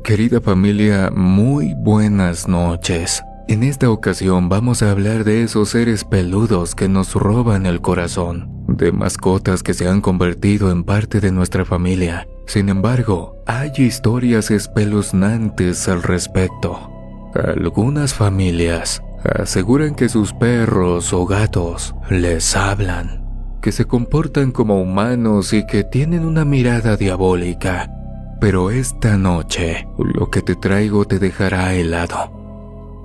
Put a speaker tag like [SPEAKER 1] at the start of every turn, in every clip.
[SPEAKER 1] Querida familia, muy buenas noches. En esta ocasión vamos a hablar de esos seres peludos que nos roban el corazón, de mascotas que se han convertido en parte de nuestra familia. Sin embargo, hay historias espeluznantes al respecto. Algunas familias aseguran que sus perros o gatos les hablan, que se comportan como humanos y que tienen una mirada diabólica. Pero esta noche, lo que te traigo te dejará helado.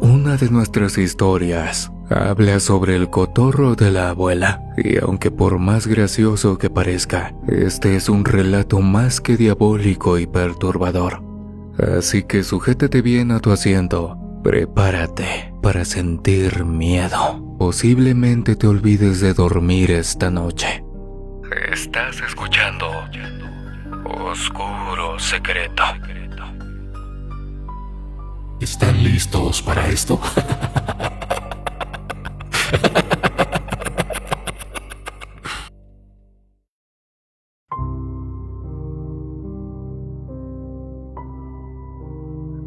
[SPEAKER 1] Una de nuestras historias habla sobre el cotorro de la abuela, y aunque por más gracioso que parezca, este es un relato más que diabólico y perturbador. Así que sujétate bien a tu asiento, prepárate para sentir miedo. Posiblemente te olvides de dormir esta noche. Estás escuchando Oscuro Secreto.
[SPEAKER 2] ¿Están listos para esto?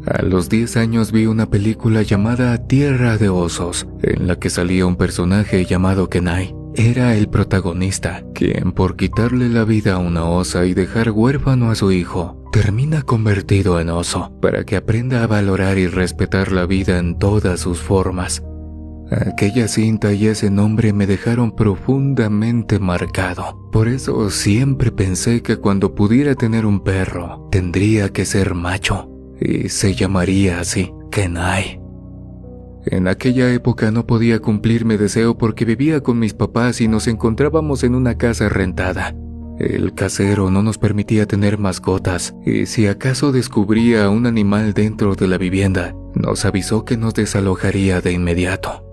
[SPEAKER 1] A los 10 años vi una película llamada Tierra de Osos, en la que salía un personaje llamado Kenai. Era el protagonista, quien por quitarle la vida a una osa y dejar huérfano a su hijo, termina convertido en oso, para que aprenda a valorar y respetar la vida en todas sus formas. Aquella cinta y ese nombre me dejaron profundamente marcado. Por eso siempre pensé que cuando pudiera tener un perro, tendría que ser macho, y se llamaría así, Kenai. En aquella época no podía cumplir mi deseo porque vivía con mis papás y nos encontrábamos en una casa rentada. El casero no nos permitía tener mascotas y si acaso descubría un animal dentro de la vivienda, nos avisó que nos desalojaría de inmediato.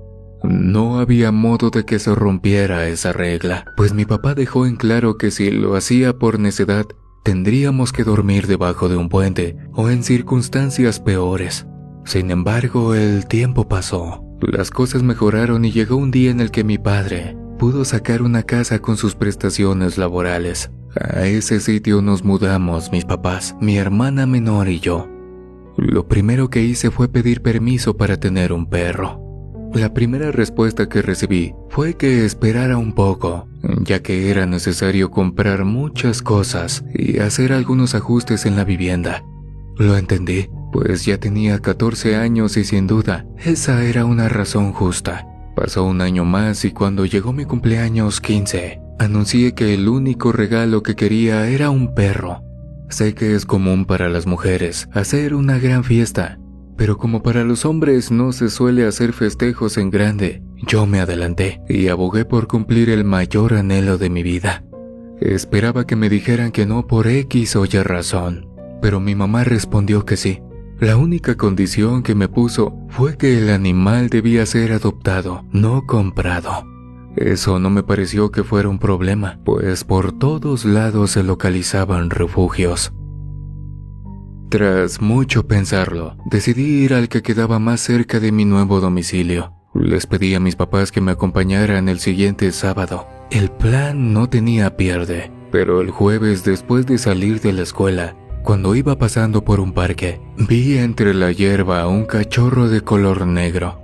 [SPEAKER 1] No había modo de que se rompiera esa regla, pues mi papá dejó en claro que si lo hacía por necedad, tendríamos que dormir debajo de un puente o en circunstancias peores. Sin embargo, el tiempo pasó, las cosas mejoraron y llegó un día en el que mi padre pudo sacar una casa con sus prestaciones laborales. A ese sitio nos mudamos mis papás, mi hermana menor y yo. Lo primero que hice fue pedir permiso para tener un perro. La primera respuesta que recibí fue que esperara un poco, ya que era necesario comprar muchas cosas y hacer algunos ajustes en la vivienda. Lo entendí, pues ya tenía 14 años y sin duda, esa era una razón justa. Pasó un año más y cuando llegó mi cumpleaños 15, anuncié que el único regalo que quería era un perro. Sé que es común para las mujeres hacer una gran fiesta, pero como para los hombres no se suele hacer festejos en grande, yo me adelanté y abogué por cumplir el mayor anhelo de mi vida. Esperaba que me dijeran que no por X o Y razón, pero mi mamá respondió que sí. La única condición que me puso fue que el animal debía ser adoptado, no comprado. Eso no me pareció que fuera un problema, pues por todos lados se localizaban refugios. Tras mucho pensarlo, decidí ir al que quedaba más cerca de mi nuevo domicilio. Les pedí a mis papás que me acompañaran el siguiente sábado. El plan no tenía pierde, pero el jueves después de salir de la escuela, cuando iba pasando por un parque, vi entre la hierba a un cachorro de color negro.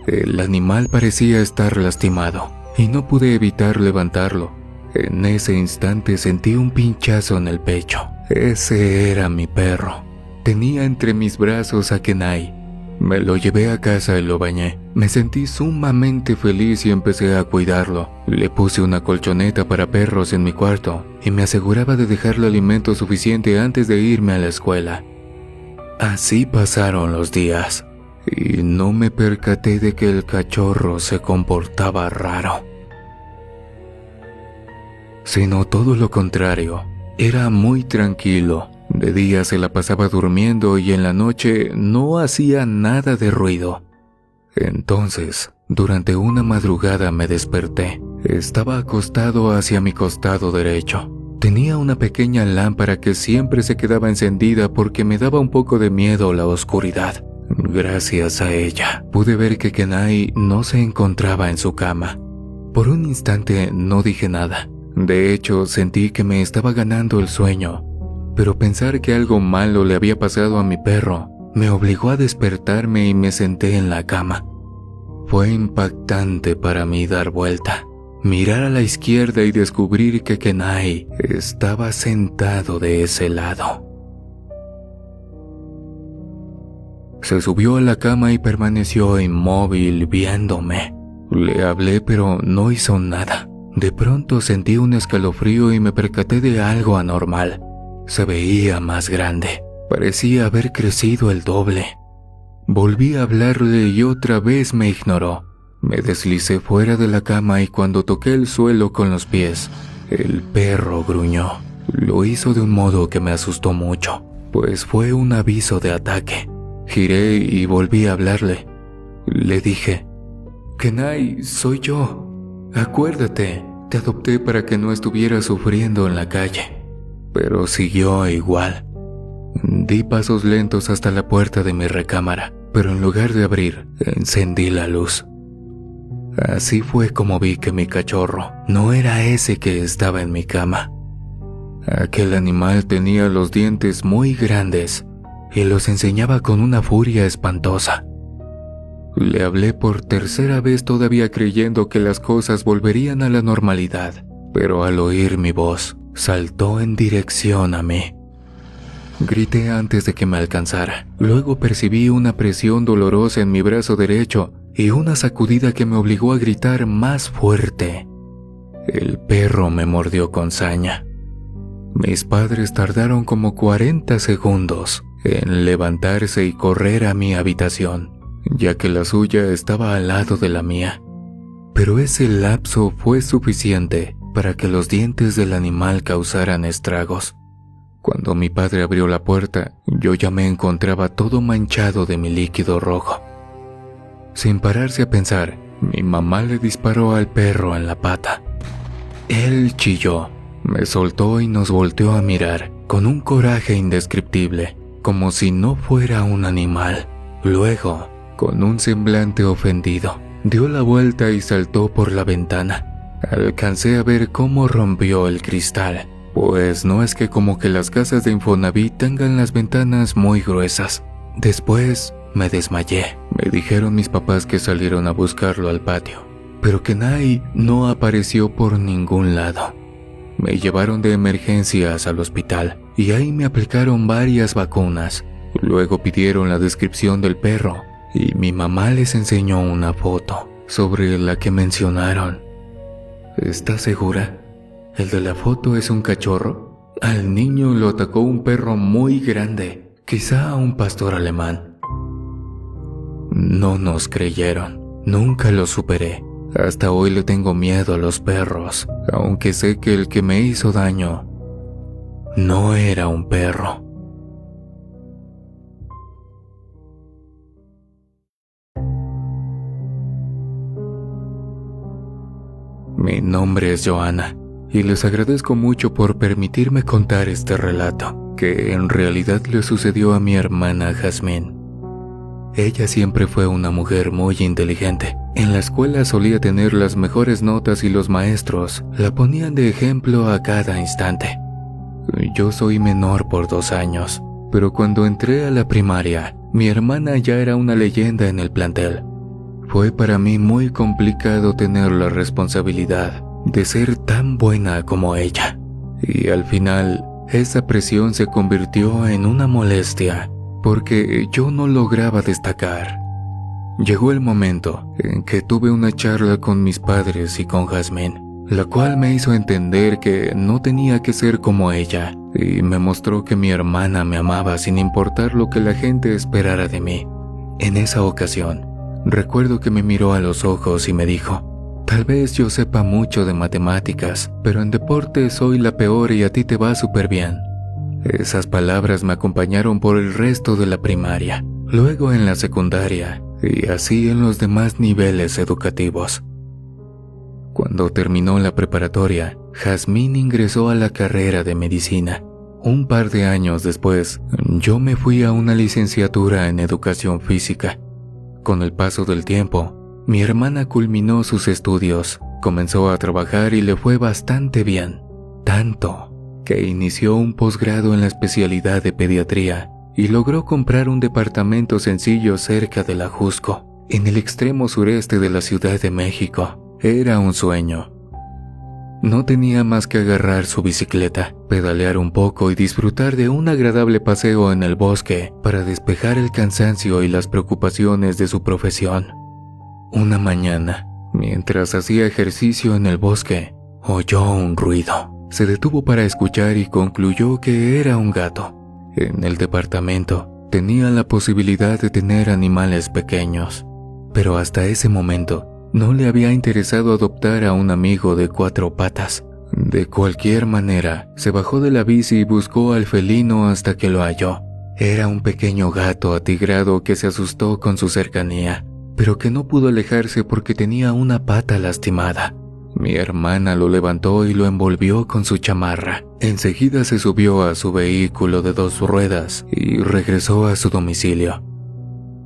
[SPEAKER 1] El animal parecía estar lastimado, y no pude evitar levantarlo. En ese instante sentí un pinchazo en el pecho. Ese era mi perro. Tenía entre mis brazos a Kenai. Me lo llevé a casa y lo bañé. Me sentí sumamente feliz y empecé a cuidarlo. Le puse una colchoneta para perros en mi cuarto y me aseguraba de dejarle alimento suficiente antes de irme a la escuela. Así pasaron los días y no me percaté de que el cachorro se comportaba raro. Sino todo lo contrario, era muy tranquilo. De día se la pasaba durmiendo y en la noche no hacía nada de ruido. Entonces, durante una madrugada me desperté. Estaba acostado hacia mi costado derecho. Tenía una pequeña lámpara que siempre se quedaba encendida porque me daba un poco de miedo la oscuridad. Gracias a ella, pude ver que Kenai no se encontraba en su cama. Por un instante no dije nada. De hecho, sentí que me estaba ganando el sueño. pero pensar que algo malo le había pasado a mi perro me obligó a despertarme y me senté en la cama. Fue impactante para mí dar vuelta, mirar a la izquierda y descubrir que Kenai estaba sentado de ese lado. Se subió a la cama y permaneció inmóvil viéndome. Le hablé pero no hizo nada. De pronto sentí un escalofrío y me percaté de algo anormal. Se veía más grande. Parecía haber crecido el doble. Volví a hablarle y otra vez me ignoró. Me deslicé fuera de la cama y cuando toqué el suelo con los pies, el perro gruñó. Lo hizo de un modo que me asustó mucho, pues fue un aviso de ataque. Giré y volví a hablarle. Le dije: Kenai, soy yo. Acuérdate, te adopté para que no estuvieras sufriendo en la calle. Pero siguió igual. Di pasos lentos hasta la puerta de mi recámara, pero en lugar de abrir, encendí la luz. Así fue como vi que mi cachorro no era ese que estaba en mi cama. Aquel animal tenía los dientes muy grandes y los enseñaba con una furia espantosa. Le hablé por tercera vez todavía creyendo que las cosas volverían a la normalidad, pero al oír mi voz, saltó en dirección a mí. Grité antes de que me alcanzara. Luego percibí una presión dolorosa en mi brazo derecho y una sacudida que me obligó a gritar más fuerte. El perro me mordió con saña. Mis padres tardaron como 40 segundos en levantarse y correr a mi habitación, ya que la suya estaba al lado de la mía. Pero ese lapso fue suficiente para que los dientes del animal causaran estragos. Cuando mi padre abrió la puerta, yo ya me encontraba todo manchado de mi líquido rojo. Sin pararse a pensar, mi mamá le disparó al perro en la pata. Él chilló, me soltó y nos volteó a mirar con un coraje indescriptible, como si no fuera un animal. Luego, con un semblante ofendido, dio la vuelta y saltó por la ventana. Alcancé a ver cómo rompió el cristal, pues no es que como que las casas de Infonavit tengan las ventanas muy gruesas. Después me desmayé. Me dijeron mis papás que salieron a buscarlo al patio, pero Kenai no apareció por ningún lado. Me llevaron de emergencias al hospital y ahí me aplicaron varias vacunas. Luego pidieron la descripción del perro y mi mamá les enseñó una foto sobre la que mencionaron. ¿Estás segura? ¿El de la foto es un cachorro? Al niño lo atacó un perro muy grande, quizá un pastor alemán. No nos creyeron. Nunca lo superé. Hasta hoy le tengo miedo a los perros, aunque sé que el que me hizo daño no era un perro. Mi nombre es Johanna y les agradezco mucho por permitirme contar este relato, que en realidad le sucedió a mi hermana Jazmín. Ella siempre fue una mujer muy inteligente. En la escuela solía tener las mejores notas y los maestros la ponían de ejemplo a cada instante. Yo soy menor por 2 años, pero cuando entré a la primaria, mi hermana ya era una leyenda en el plantel. Fue para mí muy complicado tener la responsabilidad de ser tan buena como ella. Y al final, esa presión se convirtió en una molestia, porque yo no lograba destacar. Llegó el momento en que tuve una charla con mis padres y con Jazmín, la cual me hizo entender que no tenía que ser como ella, y me mostró que mi hermana me amaba sin importar lo que la gente esperara de mí. En esa ocasión, recuerdo que me miró a los ojos y me dijo: tal vez yo sepa mucho de matemáticas, pero en deporte soy la peor y a ti te va súper bien. Esas palabras me acompañaron por el resto de la primaria, luego en la secundaria y así en los demás niveles educativos. Cuando terminó la preparatoria, Jazmín ingresó a la carrera de medicina. Un par de años después, yo me fui a una licenciatura en educación física. Con el paso del tiempo, mi hermana culminó sus estudios, comenzó a trabajar y le fue bastante bien, tanto que inició un posgrado en la especialidad de pediatría y logró comprar un departamento sencillo cerca de la Jusco, en el extremo sureste de la Ciudad de México. Era un sueño. No tenía más que agarrar su bicicleta, pedalear un poco y disfrutar de un agradable paseo en el bosque para despejar el cansancio y las preocupaciones de su profesión. Una mañana, mientras hacía ejercicio en el bosque, oyó un ruido. Se detuvo para escuchar y concluyó que era un gato. En el departamento tenía la posibilidad de tener animales pequeños, pero hasta ese momento no le había interesado adoptar a un amigo de 4 patas. De cualquier manera, se bajó de la bici y buscó al felino hasta que lo halló. Era un pequeño gato atigrado que se asustó con su cercanía, pero que no pudo alejarse porque tenía una pata lastimada. Mi hermana lo levantó y lo envolvió con su chamarra. Enseguida se subió a su vehículo de 2 ruedas y regresó a su domicilio.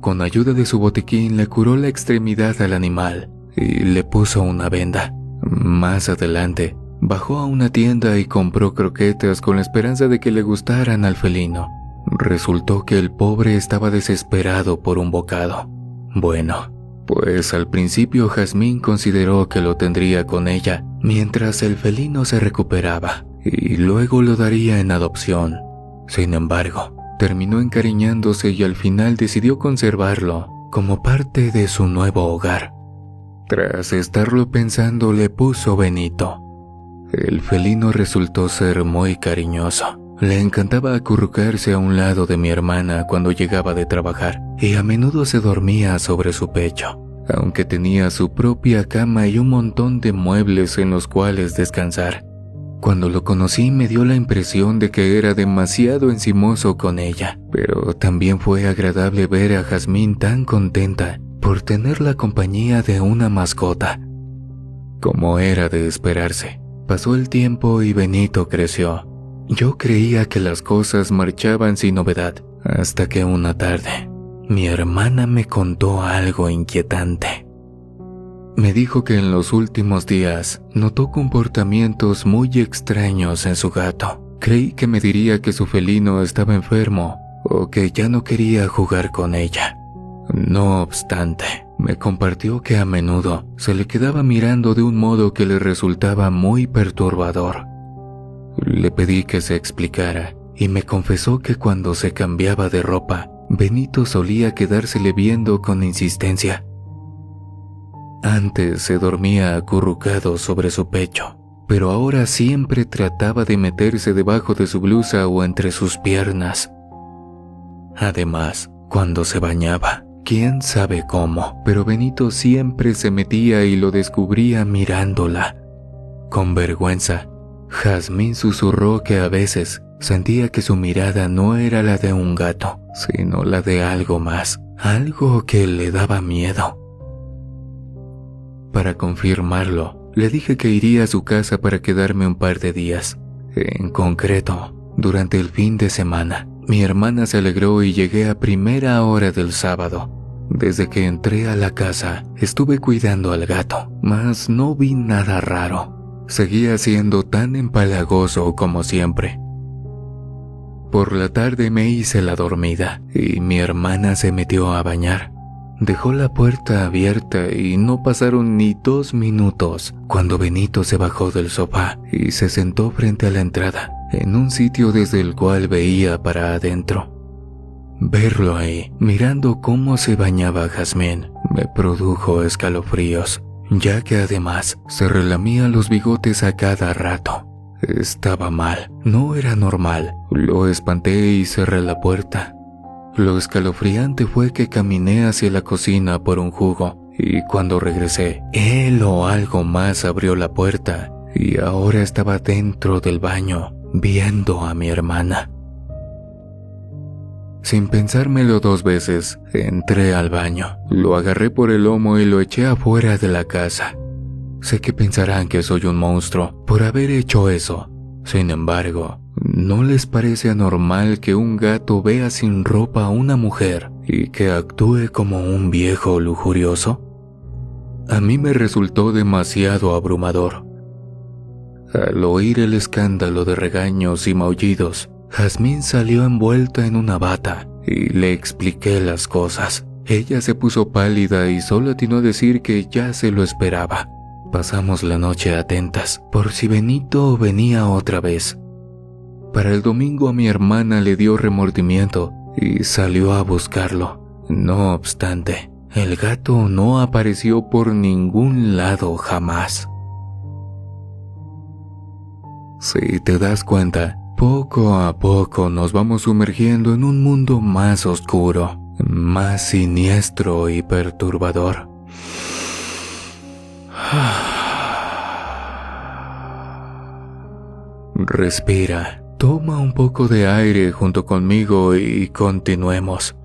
[SPEAKER 1] Con ayuda de su botiquín le curó la extremidad al animal y le puso una venda. Más adelante, bajó a una tienda y compró croquetas con la esperanza de que le gustaran al felino. Resultó que el pobre estaba desesperado por un bocado. Bueno, pues al principio Jazmín consideró que lo tendría con ella mientras el felino se recuperaba y luego lo daría en adopción. Sin embargo, terminó encariñándose y al final decidió conservarlo como parte de su nuevo hogar. Tras estarlo pensando, le puso Benito. El felino resultó ser muy cariñoso. Le encantaba acurrucarse a un lado de mi hermana cuando llegaba de trabajar y a menudo se dormía sobre su pecho, aunque tenía su propia cama y un montón de muebles en los cuales descansar. Cuando lo conocí me dio la impresión de que era demasiado encimoso con ella, pero también fue agradable ver a Jazmín tan contenta por tener la compañía de una mascota. Como era de esperarse, pasó el tiempo y Benito creció. Yo creía que las cosas marchaban sin novedad, hasta que una tarde, mi hermana me contó algo inquietante. Me dijo que en los últimos días notó comportamientos muy extraños en su gato. Creí que me diría que su felino estaba enfermo o que ya no quería jugar con ella. No obstante, me compartió que a menudo se le quedaba mirando de un modo que le resultaba muy perturbador. Le pedí que se explicara y me confesó que cuando se cambiaba de ropa, Benito solía quedársele viendo con insistencia. Antes se dormía acurrucado sobre su pecho, pero ahora siempre trataba de meterse debajo de su blusa o entre sus piernas. Además, cuando se bañaba, quién sabe cómo, pero Benito siempre se metía y lo descubría mirándola. Con vergüenza, Jazmín susurró que a veces sentía que su mirada no era la de un gato, sino la de algo más, algo que le daba miedo. Para confirmarlo, le dije que iría a su casa para quedarme un par de días. En concreto, durante el fin de semana, mi hermana se alegró y llegué a primera hora del sábado. Desde que entré a la casa, estuve cuidando al gato, mas no vi nada raro. Seguía siendo tan empalagoso como siempre. Por la tarde me hice la dormida y mi hermana se metió a bañar. Dejó la puerta abierta y no pasaron ni 2 minutos cuando Benito se bajó del sofá y se sentó frente a la entrada, en un sitio desde el cual veía para adentro. Verlo ahí, mirando cómo se bañaba Jazmín, me produjo escalofríos, ya que además se relamía los bigotes a cada rato. Estaba mal, no era normal. Lo espanté y cerré la puerta. Lo escalofriante fue que caminé hacia la cocina por un jugo y cuando regresé, él o algo más abrió la puerta y ahora estaba dentro del baño viendo a mi hermana. Sin pensármelo 2 veces, entré al baño, lo agarré por el lomo y lo eché afuera de la casa. Sé que pensarán que soy un monstruo por haber hecho eso. Sin embargo, ¿no les parece anormal que un gato vea sin ropa a una mujer y que actúe como un viejo lujurioso? A mí me resultó demasiado abrumador. Al oír el escándalo de regaños y maullidos, Jazmín salió envuelta en una bata y le expliqué las cosas. Ella se puso pálida y solo atinó a decir que ya se lo esperaba. Pasamos la noche atentas por si Benito venía otra vez. Para el domingo a mi hermana le dio remordimiento y salió a buscarlo. No obstante, el gato no apareció por ningún lado jamás. Si te das cuenta, poco a poco nos vamos sumergiendo en un mundo más oscuro, más siniestro y perturbador. Respira, toma un poco de aire junto conmigo y continuemos.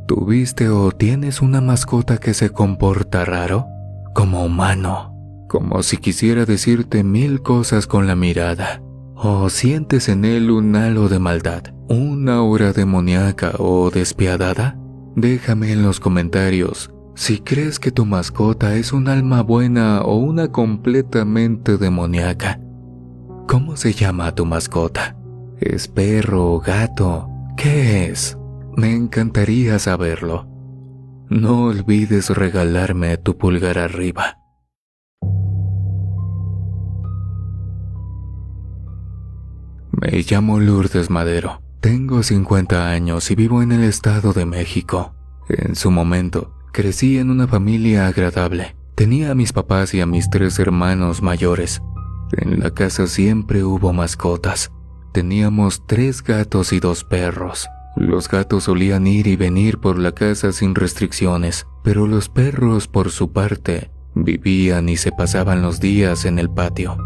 [SPEAKER 1] ¿Tuviste o tienes una mascota que se comporta raro? Como humano, como si quisiera decirte 1000 cosas con la mirada. ¿O sientes en él un halo de maldad, una aura demoníaca o despiadada? Déjame en los comentarios si crees que tu mascota es un alma buena o una completamente demoníaca. ¿Cómo se llama tu mascota? ¿Es perro o gato? ¿Qué es? Me encantaría saberlo. No olvides regalarme tu pulgar arriba. Me llamo Lourdes Madero. Tengo 50 años y vivo en el Estado de México. En su momento, crecí en una familia agradable. Tenía a mis papás y a mis 3 hermanos mayores. En la casa siempre hubo mascotas. Teníamos 3 gatos y 2 perros. Los gatos solían ir y venir por la casa sin restricciones, pero los perros, por su parte, vivían y se pasaban los días en el patio.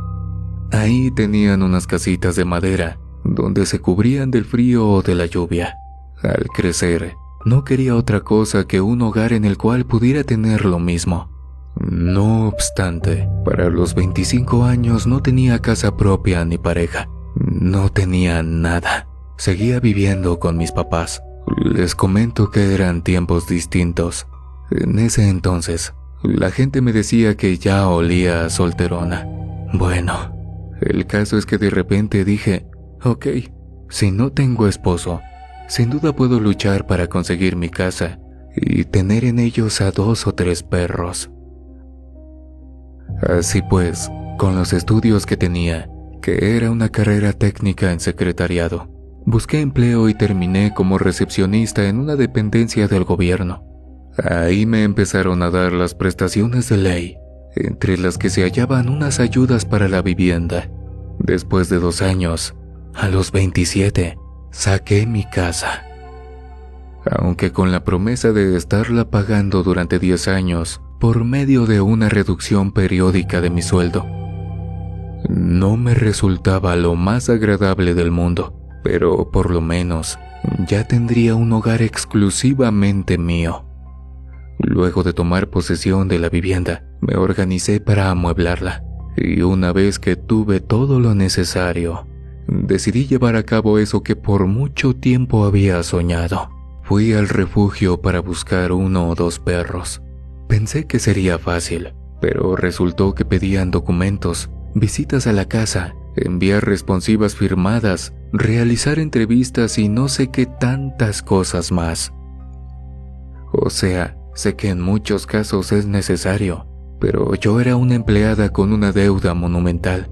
[SPEAKER 1] Ahí tenían unas casitas de madera, donde se cubrían del frío o de la lluvia. Al crecer, no quería otra cosa que un hogar en el cual pudiera tener lo mismo. No obstante, para los 25 años no tenía casa propia ni pareja. No tenía nada. Seguía viviendo con mis papás. Les comento que eran tiempos distintos. En ese entonces, la gente me decía que ya olía a solterona. Bueno, el caso es que de repente dije, ok, si no tengo esposo, sin duda puedo luchar para conseguir mi casa y tener en ellos a 2 o 3 perros. Así pues, con los estudios que tenía, que era una carrera técnica en secretariado, busqué empleo y terminé como recepcionista en una dependencia del gobierno. Ahí me empezaron a dar las prestaciones de ley, entre las que se hallaban unas ayudas para la vivienda. Después de 2 años, a los 27, saqué mi casa. Aunque con la promesa de estarla pagando durante 10 años, por medio de una reducción periódica de mi sueldo. No me resultaba lo más agradable del mundo, pero por lo menos ya tendría un hogar exclusivamente mío. Luego de tomar posesión de la vivienda, me organicé para amueblarla, y una vez que tuve todo lo necesario, decidí llevar a cabo eso que por mucho tiempo había soñado. Fui al refugio para buscar 1 o 2 perros. Pensé que sería fácil, pero resultó que pedían documentos, visitas a la casa, enviar responsivas firmadas, realizar entrevistas y no sé qué tantas cosas más. O sea, sé que en muchos casos es necesario, pero yo era una empleada con una deuda monumental.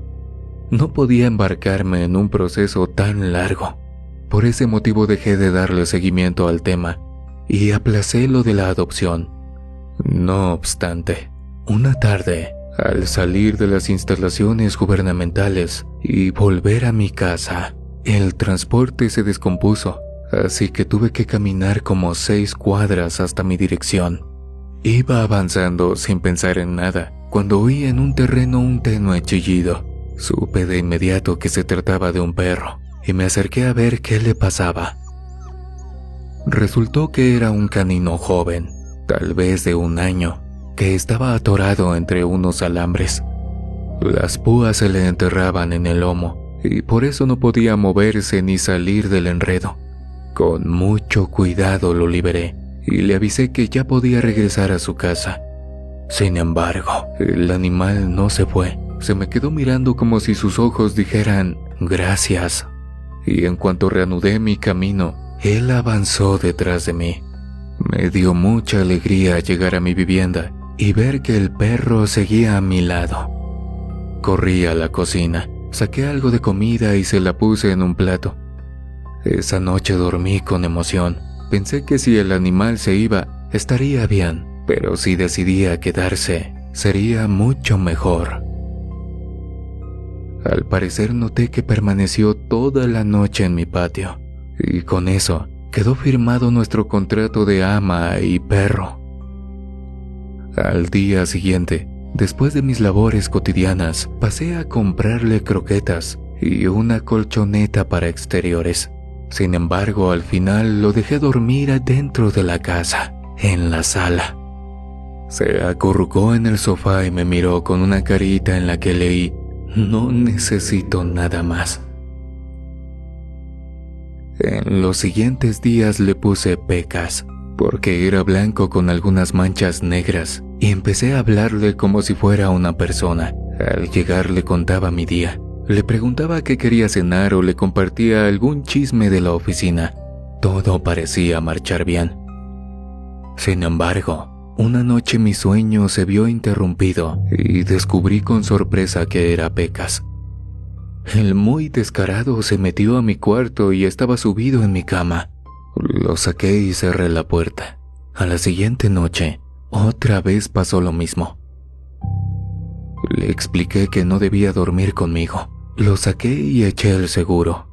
[SPEAKER 1] No podía embarcarme en un proceso tan largo. Por ese motivo dejé de darle seguimiento al tema y aplacé lo de la adopción. No obstante, una tarde, al salir de las instalaciones gubernamentales y volver a mi casa, el transporte se descompuso, así que tuve que caminar como 6 cuadras hasta mi dirección. Iba avanzando sin pensar en nada, cuando oí en un terreno un tenue chillido. Supe de inmediato que se trataba de un perro, y me acerqué a ver qué le pasaba. Resultó que era un canino joven, tal vez de 1 año, que estaba atorado entre unos alambres. Las púas se le enterraban en el lomo, y por eso no podía moverse ni salir del enredo. Con mucho cuidado lo liberé, y le avisé que ya podía regresar a su casa. Sin embargo, el animal no se fue, Se me quedó mirando como si sus ojos dijeran gracias. Y en cuanto reanudé mi camino, él avanzó detrás de mí. Me dio mucha alegría llegar a mi vivienda y ver que el perro seguía a mi lado. Corrí a la cocina, saqué algo de comida y se la puse en un plato. Esa noche dormí con emoción. Pensé que si el animal se iba, estaría bien, pero si decidía quedarse, sería mucho mejor. Al parecer noté que permaneció toda la noche en mi patio, y con eso quedó firmado nuestro contrato de ama y perro. Al día siguiente, después de mis labores cotidianas, pasé a comprarle croquetas y una colchoneta para exteriores. Sin embargo, al final lo dejé dormir adentro de la casa, en la sala. Se acurrucó en el sofá y me miró con una carita en la que leí: no necesito nada más. En los siguientes días le puse Pecas, porque era blanco con algunas manchas negras, y empecé a hablarle como si fuera una persona. Al llegar le contaba mi día. Le preguntaba qué quería cenar o le compartía algún chisme de la oficina. Todo parecía marchar bien. Sin embargo, una noche mi sueño se vio interrumpido y descubrí con sorpresa que era Pecas. El muy descarado se metió a mi cuarto y estaba subido en mi cama. Lo saqué y cerré la puerta. A la siguiente noche, otra vez pasó lo mismo. Le expliqué que no debía dormir conmigo. Lo saqué y eché el seguro.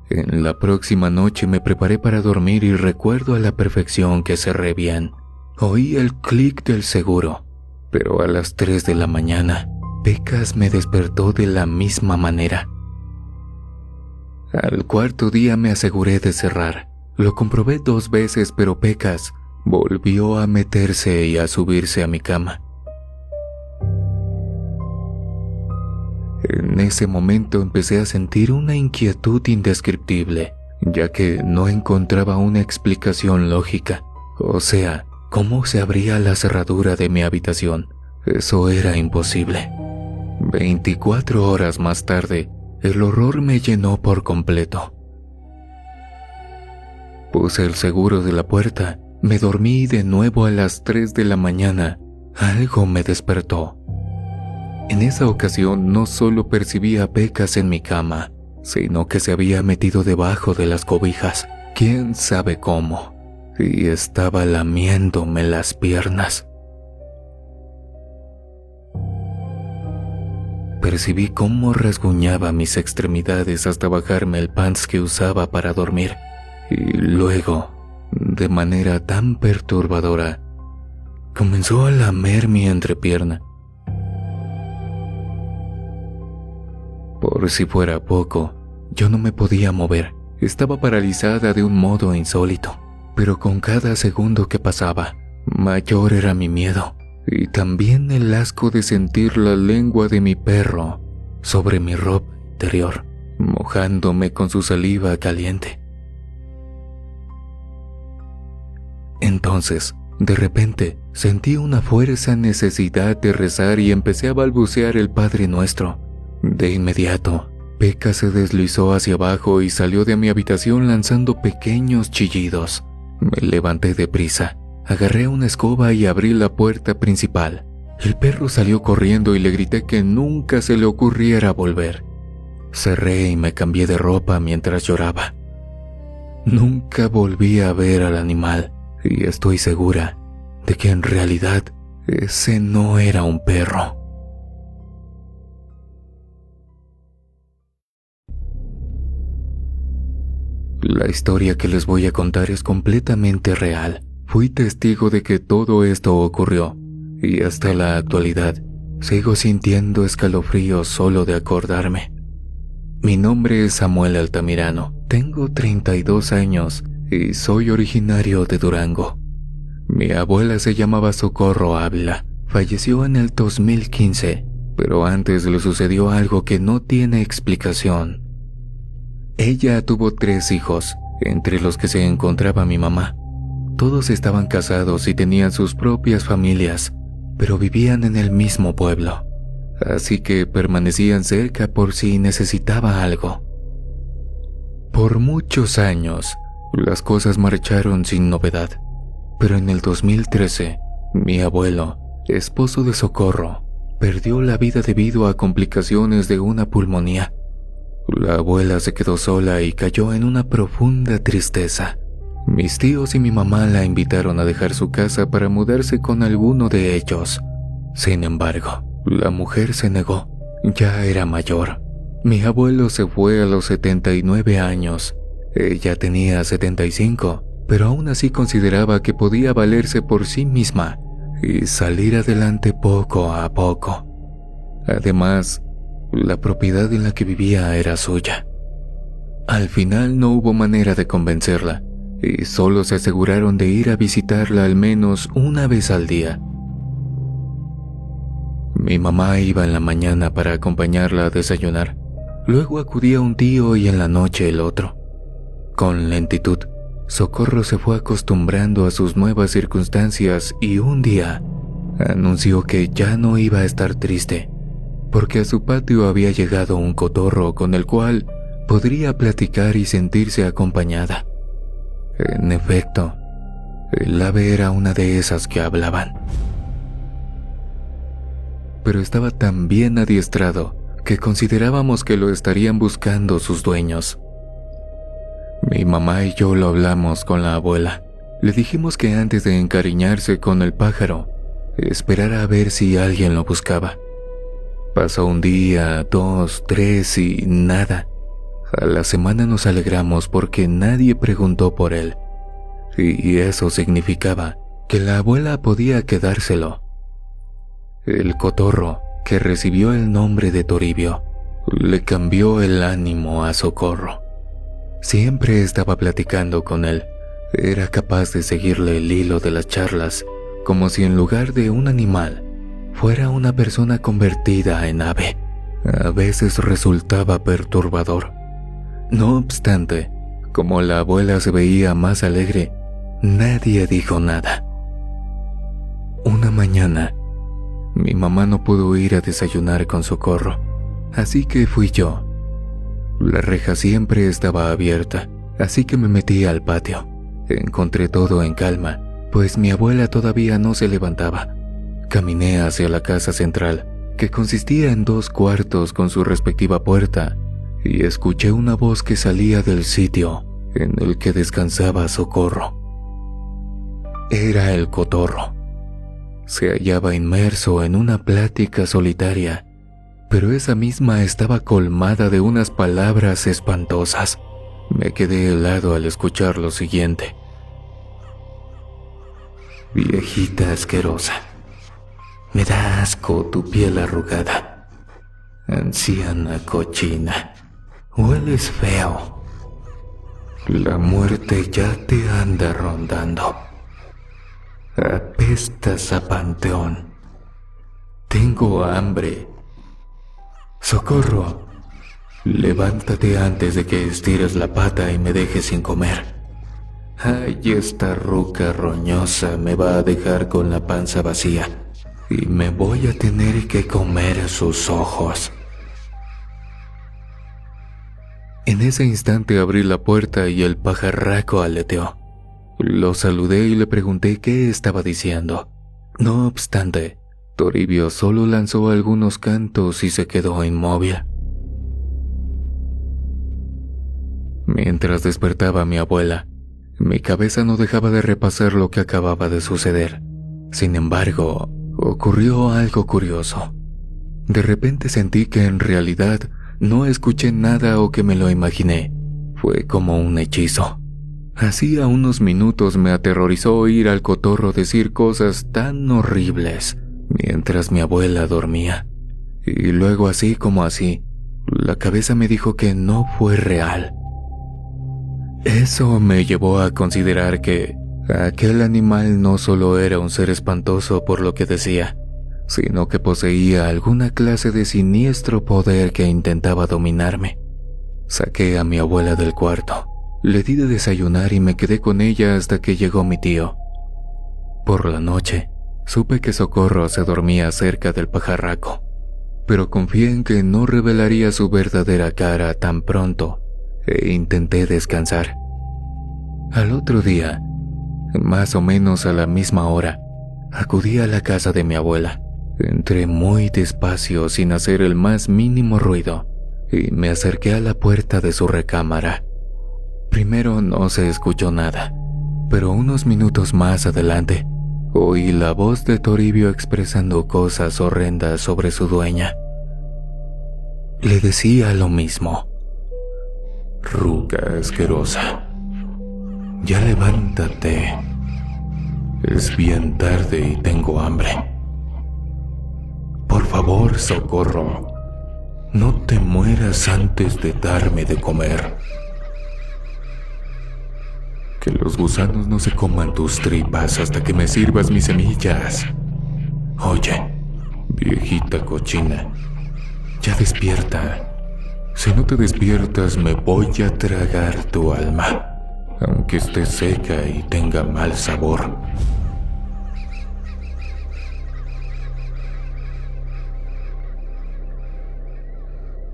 [SPEAKER 1] En la próxima noche me preparé para dormir y recuerdo a la perfección que cerré bien. Oí el clic del seguro, pero a las 3 de la mañana, Pecas me despertó de la misma manera. Al cuarto día me aseguré de cerrar. Lo comprobé 2 veces, pero Pecas volvió a meterse y a subirse a mi cama. En ese momento empecé a sentir una inquietud indescriptible, ya que no encontraba una explicación lógica. O sea, ¿cómo se abría la cerradura de mi habitación? Eso era imposible. 24 horas más tarde, el horror me llenó por completo. Puse el seguro de la puerta, me dormí y de nuevo a las 3 de la mañana, algo me despertó. En esa ocasión no solo percibí a Pecas en mi cama, sino que se había metido debajo de las cobijas, quién sabe cómo, y estaba lamiéndome las piernas. Percibí cómo rasguñaba mis extremidades hasta bajarme el pants que usaba para dormir, y luego, de manera tan perturbadora, comenzó a lamer mi entrepierna. Por si fuera poco, yo no me podía mover. Estaba paralizada de un modo insólito, pero con cada segundo que pasaba, mayor era mi miedo, y también el asco de sentir la lengua de mi perro sobre mi ropa interior, mojándome con su saliva caliente. Entonces, de repente, sentí una fuerza necesidad de rezar y empecé a balbucear el Padre Nuestro. De inmediato, Pecas se deslizó hacia abajo y salió de mi habitación lanzando pequeños chillidos. Me levanté deprisa, agarré una escoba y abrí la puerta principal. El perro salió corriendo y le grité que nunca se le ocurriera volver. Cerré y me cambié de ropa mientras lloraba. Nunca volví a ver al animal y estoy segura de que en realidad ese no era un perro. La historia que les voy a contar es completamente real. Fui testigo de que todo esto ocurrió, y hasta la actualidad sigo sintiendo escalofríos solo de acordarme. Mi nombre es Samuel Altamirano, tengo 32 años y soy originario de Durango. Mi abuela se llamaba Socorro Ávila, falleció en el 2015, pero antes le sucedió algo que no tiene explicación. Ella tuvo 3 hijos, entre los que se encontraba mi mamá. Todos estaban casados y tenían sus propias familias, pero vivían en el mismo pueblo. así que permanecían cerca por si necesitaba algo. Por muchos años, las cosas marcharon sin novedad, pero en el 2013, mi abuelo, esposo de Socorro, perdió la vida debido a complicaciones de una pulmonía. La abuela se quedó sola y cayó en una profunda tristeza. Mis tíos y mi mamá la invitaron a dejar su casa para mudarse con alguno de ellos. Sin embargo, la mujer se negó. Ya era mayor. Mi abuelo se fue a los 79 años. Ella tenía 75, pero aún así consideraba que podía valerse por sí misma y salir adelante poco a poco. Además, la propiedad en la que vivía era suya. Al final no hubo manera de convencerla y solo se aseguraron de ir a visitarla al menos una vez al día. Mi mamá iba en la mañana para acompañarla a desayunar. Luego acudía un tío y en la noche el otro. Con lentitud, Socorro se fue acostumbrando a sus nuevas circunstancias y un día anunció que ya no iba a estar triste, porque a su patio había llegado un cotorro con el cual podría platicar y sentirse acompañada. En efecto, el ave era una de esas que hablaban. Pero estaba tan bien adiestrado que considerábamos que lo estarían buscando sus dueños. Mi mamá y yo lo hablamos con la abuela. Le dijimos que antes de encariñarse con el pájaro, esperara a ver si alguien lo buscaba. Pasó un día, 2, 3 y nada. A la semana nos alegramos porque nadie preguntó por él. Y eso significaba que la abuela podía quedárselo. El cotorro, que recibió el nombre de Toribio, le cambió el ánimo a Socorro. Siempre estaba platicando con él. Era capaz de seguirle el hilo de las charlas, como si en lugar de un animal, fuera una persona convertida en ave. A veces resultaba perturbador. No obstante, como la abuela se veía más alegre, nadie dijo nada. Una mañana, mi mamá no pudo ir a desayunar con Socorro, así que fui yo. La reja siempre estaba abierta, así que me metí al patio. Encontré todo en calma, pues mi abuela todavía no se levantaba. Caminé hacia la casa central, que consistía en 2 cuartos con su respectiva puerta, y escuché una voz que salía del sitio en el que descansaba Socorro. Era el cotorro. Se hallaba inmerso en una plática solitaria, pero esa misma estaba colmada de unas palabras espantosas. Me quedé helado al escuchar lo siguiente. Viejita asquerosa, me da asco tu piel arrugada. Anciana cochina, hueles feo. La muerte ya te anda rondando. Apestas a panteón. Tengo hambre. Socorro, levántate antes de que estires la pata y me dejes sin comer. Ay, esta ruca roñosa me va a dejar con la panza vacía y me voy a tener que comer sus ojos. En ese instante abrí la puerta y el pajarraco aleteó. Lo saludé y le pregunté qué estaba diciendo. No obstante, Toribio solo lanzó algunos cantos y se quedó inmóvil. Mientras despertaba a mi abuela, mi cabeza no dejaba de repasar lo que acababa de suceder. Sin embargo, ocurrió algo curioso. De repente sentí que en realidad no escuché nada o que me lo imaginé. Fue como un hechizo. Hacía unos minutos me aterrorizó oír al cotorro decir cosas tan horribles mientras mi abuela dormía. Y luego así como así, la cabeza me dijo que no fue real. Eso me llevó a considerar que aquel animal no solo era un ser espantoso por lo que decía, sino que poseía alguna clase de siniestro poder que intentaba dominarme. Saqué a mi abuela del cuarto. Le di de desayunar y me quedé con ella hasta que llegó mi tío. Por la noche, supe que Socorro se dormía cerca del pajarraco. pero confié en que no revelaría su verdadera cara tan pronto e intenté descansar. Al otro día, más o menos a la misma hora, acudí a la casa de mi abuela. Entré muy despacio sin hacer el más mínimo ruido y me acerqué a la puerta de su recámara. Primero no se escuchó nada, pero unos minutos más adelante oí la voz de Toribio expresando cosas horrendas sobre su dueña. Le decía lo mismo.
[SPEAKER 2] Ruca asquerosa, ya levántate. Es bien tarde y tengo hambre. Por favor, socorro. No te mueras antes de darme de comer. Que los gusanos no se coman tus tripas hasta que me sirvas mis semillas. Oye, viejita cochina, ya despierta. Si no te despiertas, me voy a tragar tu alma, aunque esté seca y tenga mal sabor.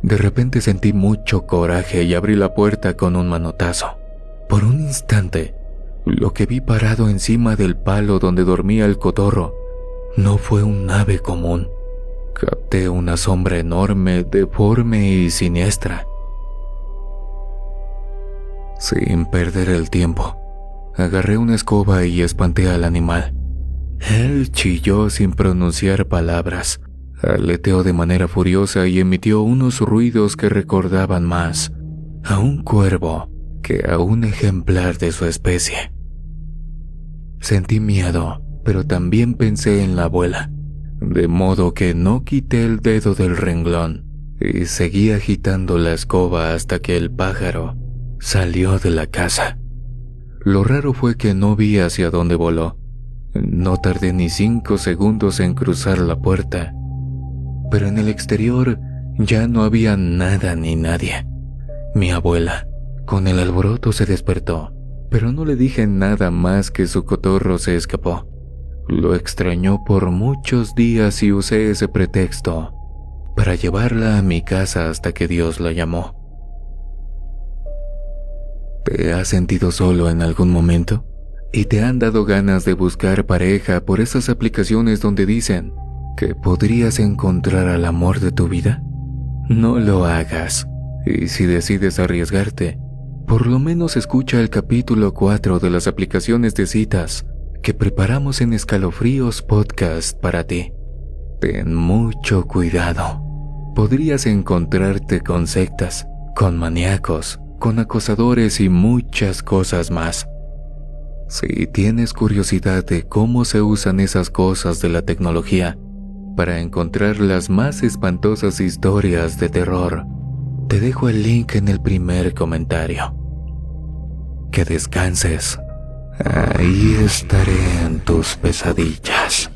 [SPEAKER 1] De repente sentí mucho coraje y abrí la puerta con un manotazo. Por un instante, lo que vi parado encima del palo donde dormía el cotorro no fue un ave común. Capté una sombra enorme, deforme y siniestra. Sin perder el tiempo, agarré una escoba y espanté al animal. Él chilló sin pronunciar palabras, aleteó de manera furiosa y emitió unos ruidos que recordaban más a un cuervo que a un ejemplar de su especie. Sentí miedo, pero también pensé en la abuela, de modo que no quité el dedo del renglón y seguí agitando la escoba hasta que el pájaro salió de la casa. Lo raro fue que no vi hacia dónde voló. No tardé ni 5 segundos en cruzar la puerta, pero en el exterior ya no había nada ni nadie. Mi abuela, con el alboroto, se despertó, pero no le dije nada más que su cotorro se escapó. Lo extrañó por muchos días y usé ese pretexto para llevarla a mi casa hasta que Dios la llamó. ¿Te has sentido solo en algún momento? ¿Y te han dado ganas de buscar pareja por esas aplicaciones donde dicen que podrías encontrar al amor de tu vida? No lo hagas. Y si decides arriesgarte, por lo menos escucha el capítulo 4 de las aplicaciones de citas que preparamos en Escalofríos Podcast para ti. Ten mucho cuidado. Podrías encontrarte con sectas, con maníacos, con acosadores y muchas cosas más. Si tienes curiosidad de cómo se usan esas cosas de la tecnología para encontrar las más espantosas historias de terror, te dejo el link en el primer comentario. Que descanses. Ahí estaré en tus pesadillas.